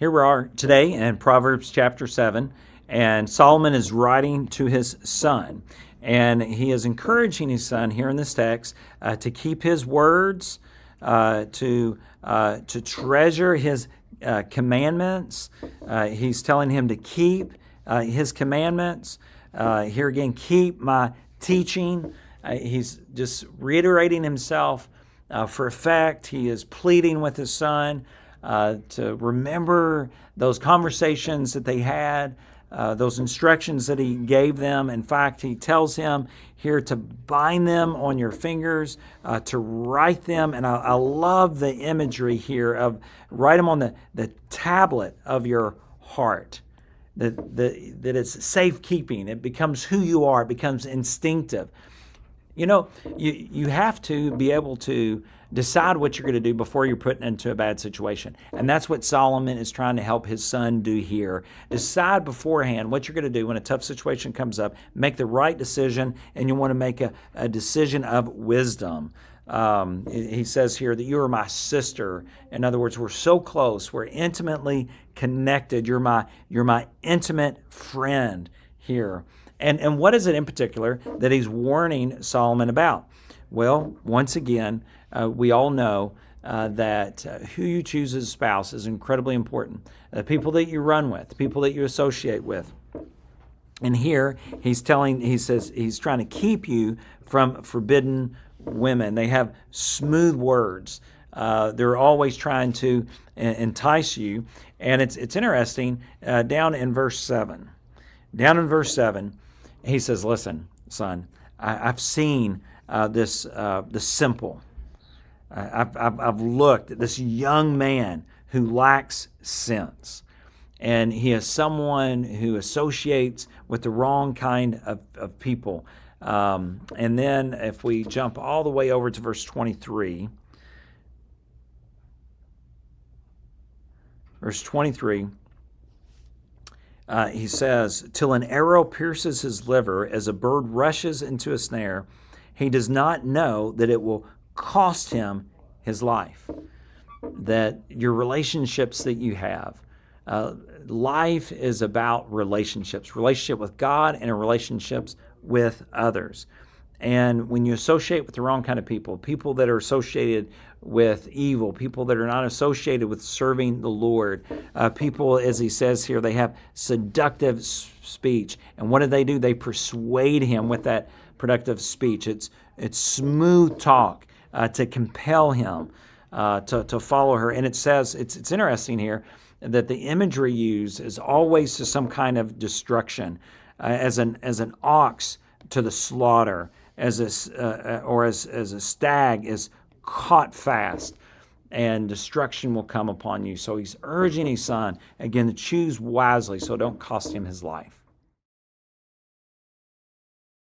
Here we are today in Proverbs chapter 7, and Solomon is writing to his son. And he is encouraging his son here in this text to keep his words, to treasure his commandments. He's telling him to keep his commandments. Here again, keep my teaching. He's just reiterating himself for effect. He is pleading with his son to remember those conversations that they had, those instructions that he gave them. In fact, he tells him here to bind them on your fingers, to write them. And I love the imagery here of write them on the tablet of your heart. That it's safekeeping. It becomes who you are. It becomes instinctive. You know, you have to be able to decide what you're going to do before you're put into a bad situation. And that's what Solomon is trying to help his son do here. Decide beforehand what you're going to do when a tough situation comes up. Make the right decision, and you want to make a decision of wisdom. He says here that you are my sister. In other words, we're so close. We're intimately connected. You're my intimate friend here. And what is it in particular that he's warning Solomon about? Well, once again, we all know that who you choose as a spouse is incredibly important. The people that you run with, the people that you associate with. And here he says he's trying to keep you from forbidden women. They have smooth words. They're always trying to entice you. And it's interesting, down in verse 7. Down in verse 7, he says, listen, son, I've seen this simple. I've looked at this young man who lacks sense. And he is someone who associates with the wrong kind of people. And then if we jump all the way over to verse 23, he says, till an arrow pierces his liver as a bird rushes into a snare, he does not know that it will cost him his life. That your relationships that you have, life is about relationships, relationship with God and relationships with others. And when you associate with the wrong kind of people, people that are associated with evil, people that are not associated with serving the Lord, people, as he says here, they have seductive speech. And what do? They persuade him with that productive speech. It's smooth talk to compel him to follow her. And it says, it's interesting here that the imagery used is always to some kind of destruction, as an ox to the slaughter, as a stag is caught fast, and destruction will come upon you. So he's urging his son again to choose wisely, so don't cost him his life.